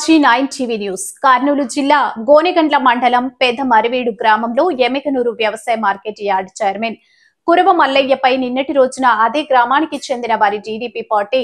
RG9 TV news Kurnool జిల్లా గోనెగండ్ల మండలం పెద్ద మరివీడు గ్రామంలో ఎమ్మికనూరు వ్యవసాయ మార్కెట్ యార్డ్ చైర్మన్ కురవ మల్లయ్యపై నిన్నటి రోజున అదే గ్రామానికి చెందిన వారి టీడీపీ పార్టీ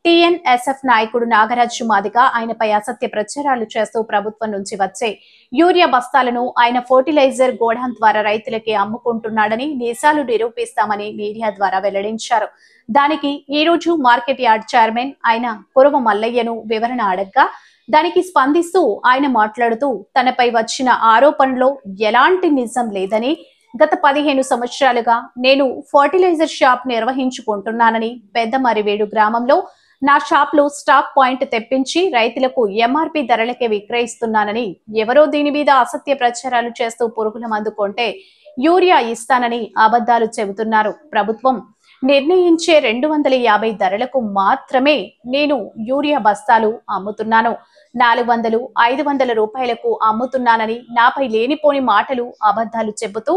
టీఎన్ఎస్ఎఫ్ నాయకుడు నాగరాజు మాదిగ ఆయనపై అసత్య ప్రచారాలు చేస్తూ ప్రభుత్వం నుంచి వచ్చే యూరియా బస్తాలను ఆయన ఫర్టిలైజర్ గోడౌన్ ద్వారా రైతులకి అమ్ముకుంటున్నాడని నిజాలు నిరూపిస్తామని మీడియా ద్వారా వెల్లడించారు. దానికి ఈ రోజు మార్కెట్ యార్డ్ చైర్మన్ ఆయన కురవ మల్లయ్యను వివరణ అడగ్గా దానికి స్పందిస్తూ ఆయన మాట్లాడుతూ తనపై వచ్చిన ఆరోపణలో ఎలాంటి నిజం లేదని, గత 15 సంవత్సరాలుగా నేను ఫర్టిలైజర్ షాప్ నిర్వహించుకుంటున్నానని, పెద్ద మరివేడు గ్రామంలో నా షాప్ లో స్టాక్ పాయింట్ తెప్పించి రైతులకు ఎంఆర్పీ ధరలకే విక్రయిస్తున్నానని, ఎవరో దీని మీద అసత్య ప్రచారాలు చేస్తూ పురుగుల మందు కొంటే యూరియా ఇస్తానని అబద్ధాలు చెబుతున్నారు. ప్రభుత్వం నిర్ణయించే 250 ధరలకు మాత్రమే నేను యూరియా బస్తాలు అమ్ముతున్నాను. 400, 500 రూపాయలకు అమ్ముతున్నానని నాపై లేనిపోని మాటలు, అబద్ధాలు చెబుతూ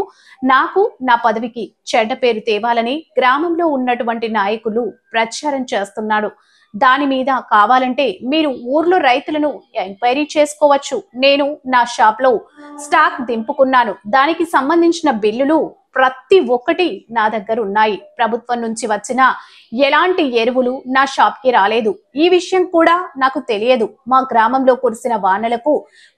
నాకు, నా పదవికి చెడ్డ పేరు తేవాలని గ్రామంలో ఉన్నటువంటి నాయకులు ప్రచారం చేస్తున్నాడు. దాని మీద కావాలంటే మీరు ఊర్లో రైతులను ఎంక్వైరీ చేసుకోవచ్చు. నేను నా షాప్ లో స్టాక్ దింపుకున్నాను. దానికి సంబంధించిన బిల్లులు ప్రతి ఒక్కటి నా దగ్గర ఉన్నాయి. ప్రభుత్వం నుంచి వచ్చిన ఎలాంటి ఎరువులు నా షాప్ కి రాలేదు. ఈ విషయం కూడా నాకు తెలియదు. మా గ్రామంలో కురిసిన వానలకు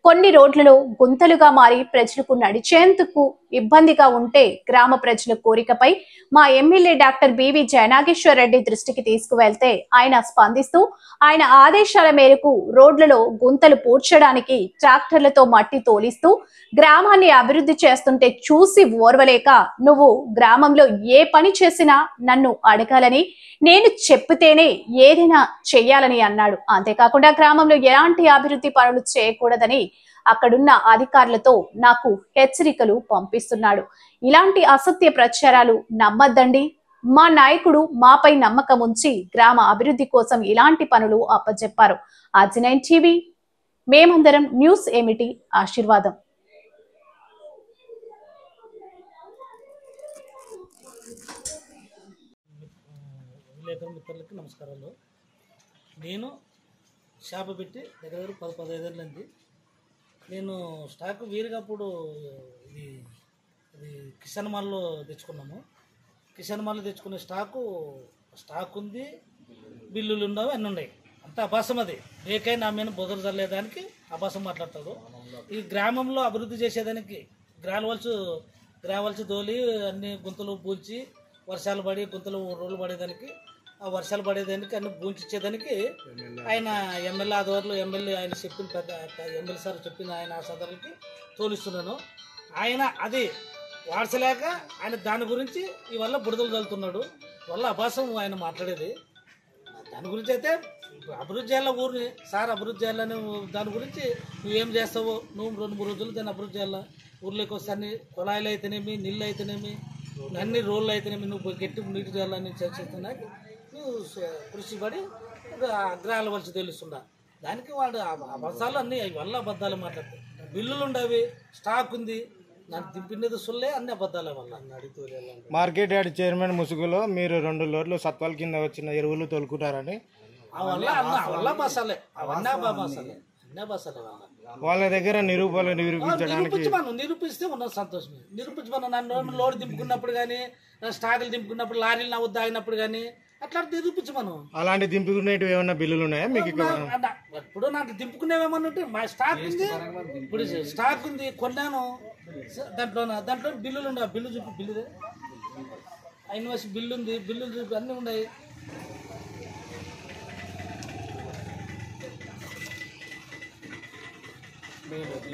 కొన్ని రోడ్లలో గుంతలుగా మారి ప్రజలకు నడిచేందుకు ఇబ్బందిగా ఉంటే గ్రామ ప్రజల కోరికపై మా MLA doctor BV Jayanageswara Reddy దృష్టికి తీసుకువెళ్తే ఆయన స్పందిస్తూ ఆయన ఆదేశాల మేరకు రోడ్లలో గుంతలు పూడ్చడానికి ట్రాక్టర్లతో మట్టి తోలిస్తూ గ్రామాన్ని అభివృద్ధి చేస్తుంటే చూసి ఓర్వలేక నువ్వు గ్రామంలో ఏ పని చేసినా నన్ను అడగాలని, నేను చెప్పితేనే ఏదైనా చెయ్యాలని అన్నాడు. అంతేకాకుండా గ్రామంలో ఎలాంటి అభివృద్ధి పనులు చేయకూడదని అక్కడున్న అధికారులతో నాకు హెచ్చరికలు పంపిస్తున్నాడు. ఇలాంటి అసత్య ప్రచారాలు నమ్మద్దండి. మా నాయకుడు మాపై నమ్మకం ఉంచి గ్రామ అభివృద్ధి కోసం ఇలాంటి పనులు అప్పచెప్పారు. RG9 టీవీ, మేమందరం న్యూస్ ఏమిటి ఆశీర్వాదం. విలేకరుల మిత్రులకి నమస్కారాలు. నేను షాప్ పెట్టి దగ్గర 10-15 ఏళ్ళండి. నేను స్టాక్ వీరిగప్పుడు ఇది కిసాన్ మాల్లో తెచ్చుకున్నాము. కిసాన్ మాల్లో తెచ్చుకునే స్టాక్ ఉంది, బిల్లులు ఉండవు, అన్నీ ఉన్నాయి. అంత అభాసం. అది ఏకై నా మీద బొదరు చల్లేదానికి అభాసం మాట్లాడతాడు. ఈ గ్రామంలో అభివృద్ధి చేసేదానికి గ్రావల్స్ దోలి అన్ని గుంతలు పూల్చి వర్షాలు పడి గుంతలు రోడ్లు పడేదానికి, ఆ వర్షాలు పడేదానికి అన్ని పూంచిచ్చేదానికి ఆయన ఎమ్మెల్యే ఆధ్వర్యంలో ఎమ్మెల్యే ఆయన చెప్పిన ఎమ్మెల్యే సార్ చెప్పిన ఆయన సదరులకి తోలిస్తున్నాను. ఆయన అది వాడ్చలేక ఆయన దాని గురించి ఇవల్ల బుడదలు చల్లుతున్నాడు. వల్ల అభాసం ఆయన మాట్లాడేది. దాని గురించి అయితే అభివృద్ధి చేయాల ఊరిని సార్, అభివృద్ధి చేయాలని దాని గురించి నువ్వేం చేస్తావో, నువ్వు 2-3 రోజులు దాన్ని అభివృద్ధి చేయాలా. ఊర్లోకి వస్తే అన్ని కుళాయిలు అయితేనేమి, నీళ్ళు అయితేనేమి, అన్ని రోడ్లు అయితేనేమి నువ్వు గట్టి నీటి చేయాలని చేస్తున్నాక నువ్వు కృషి పడి అగ్రహాల వచ్చి తెలుస్తున్నా. దానికి వాడు అబద్ధాలు అన్నీ వల్ల అబద్ధాలు మాట్లాడతాయి. బిల్లులు ఉండవి, స్టాక్ ఉంది, నాకు దింపినది సుల్లే, అన్ని అబద్ధాల వల్ల. మార్కెట్ యార్డ్ చైర్మన్ ముసుగులో మీరు 2 లోడ్లు సత్వాల కింద వచ్చిన ఎరువులు తోలుకుంటారని బసాలే అవన్నీ బసాలే అన్నీ బసాలే వాళ్ళ దగ్గర నిరూపిస్తే ఉన్న సంతోషమే. నిరూపించమన్నా నన్ను లోడ్ దింపుకున్నప్పుడు కానీ, స్టాకులు దింపుకున్నప్పుడు, లారీలు నవ్వు తాగినప్పుడు కానీ అట్లా నిరూపించమను. అలాంటి దింపుకునేవి ఏమన్నా బిల్లులు ఉన్నాయా మీకు? ఇప్పుడు నాకు దింపుకునేవేమన్నా ఉంటే మా స్టాక్ ఉంది, ఇప్పుడు స్టాక్ ఉంది, కొన్నాను, దాంట్లో బిల్లులు ఉండవు. బిల్లు చూపి, బిల్లు ఇన్వాయిస్ బిల్లు ఉంది, బిల్లులు చూపి అన్నీ ఉన్నాయి.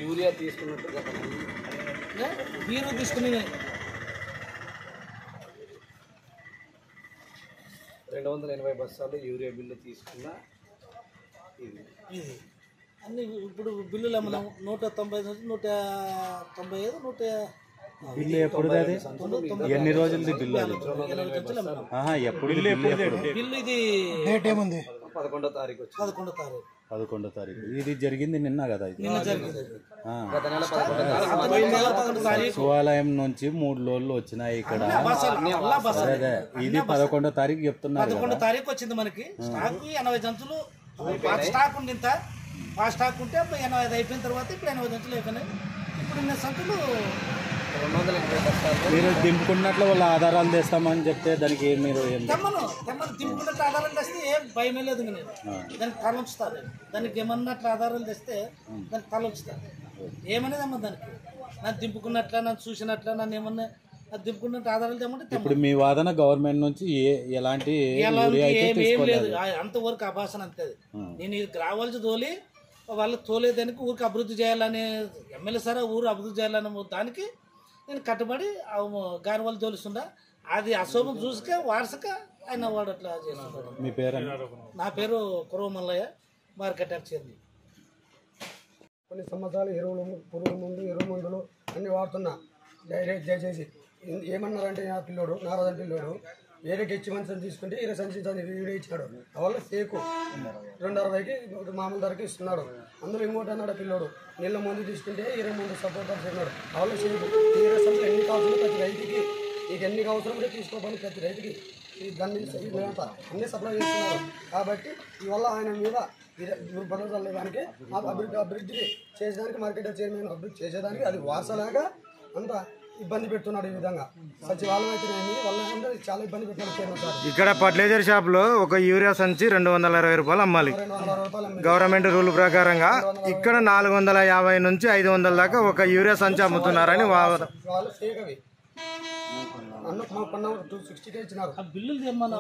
యూరియా తీసుకున్నట్టు బీరు తీసుకుని 280 బస్తాలు యూరియా బిల్లు తీసుకున్నా. ఇది అన్ని ఇప్పుడు బిల్లులు మనం 195, 195, బిల్లు ఎప్పుడు ఎన్ని రోజులది బిల్లు? ఎప్పుడు బిల్లు ఇది 11వ తారీఖు. 11వ తారీఖు ఇది జరిగింది. నిన్న కదా ఇది? నిన్న జరిగింది. సచివాలయం నుంచి 3 లోడ్లు వచ్చినాయి ఇక్కడ. ఇది 11వ తారీఖు చెప్తున్నారు. 11వ తారీఖు వచ్చింది మనకి. స్టాక్ 80 జంతువులు స్టాక్ ఉంది. ఇంత మా స్టాక్ ఉంటే 85 అయిపోయిన తర్వాత ఇప్పుడు 80 సంచులు అయిపోయినాయి. ఇప్పుడు ఇన్ని సంచులు 280 బస్తాలు మీరు దింపుకున్నట్లు వాళ్ళ ఆధారాలు తెస్తామని చెప్తే దానికి మీరు తెమ్మను దింపుకున్నట్టు ఆధారాలు తెస్తే ఏం భయమే లేదు. నేను దానికి తల ఉంచుతాను. దానికి ఏమన్నట్లు ఆధారాలు తెస్తే దానికి తల ఉంచుతాను. ఏమనేది అమ్మ దానికి నన్ను దింపుకున్నట్ల, నన్ను చూసినట్ల, నన్ను ఏమన్నా అది దింపుకున్నట్టు ఆధారాలు తెమ్మంటే ఇప్పుడు మీ వాదన గవర్నమెంట్ నుంచి ఎలాంటి ఏం లేదు. అంతవరకు అభాసన అంతే. నేను ఇది రావాల్సి తోలి వాళ్ళు తోలేదానికి ఊరికి అభివృద్ధి చేయాలని ఎమ్మెల్యే సార్ ఊరు అభివృద్ధి చేయాలని దానికి నేను కట్టుబడి గాని వాళ్ళు తోలుస్తుండ. అది అశోభం చూసుక వారసక ఆయన వాడు అట్లా చేస్తున్నాడు. మీ పేరు? నా పేరు కురవ మల్లయ్య, మార్కెట్ చైర్మన్. కొన్ని సంవత్సరాలు ఎరువులు, పురుగు మందు, ఎరువు మందులు అన్నీ వాడుతున్నా. డైరెక్ట్ దయచేసి ఏమన్నారంటే నా పిల్లోడు, నారాజన్ పిల్లోడు వేరే గెచ్చి మంచి తీసుకుంటే 20 సంచి వీడియో ఇచ్చినాడు. అవల్ల సేకు 260కి మామూలు ధరకి ఇస్తున్నాడు. అందులో ఇంకోటి అన్నాడు పిల్లోడు, నీళ్ళ మందు తీసుకుంటే 20 మంది సపోర్ట్ ఇస్తున్నాడు. అవల్ల సేకు 20 సంచులు ఎన్ని కావాల్సిన ప్రతి రైతుకి నీకు ఎన్ని అవసరం తీసుకోవాలి. ప్రతి రైతుకి దాన్ని అన్నీ సప్లై చేస్తున్నారు. కాబట్టి ఇవల్ల ఆయన మీద భరోసా లేదానికి అభివృద్ధి చేసేదానికి మార్కెట్ చైర్మన్ అభివృద్ధి చేసేదానికి అది వారసలాగా అంత ఇబ్బంది పెడుతున్నాడు. ఈ విధంగా సచివాలయం అయితే వల్ల చాలా ఇబ్బంది పెట్టినాడు చైర్మన్ సార్. ఇక్కడ ఫర్టిలైజర్ షాప్ లో ఒక యూరియా సంచి 220 రూపాయలు అమ్మాలి 260 రూపాయలు గవర్నమెంట్ రూల్ ప్రకారంగా. ఇక్కడ 450 నుంచి 500 దాకా ఒక యూరియా సంచి అమ్ముతున్నారని వాళ్ళు ఫేక్ అవి అన్న 260కే ఇచ్చినారు. బిల్లులు తెమ్మన్నా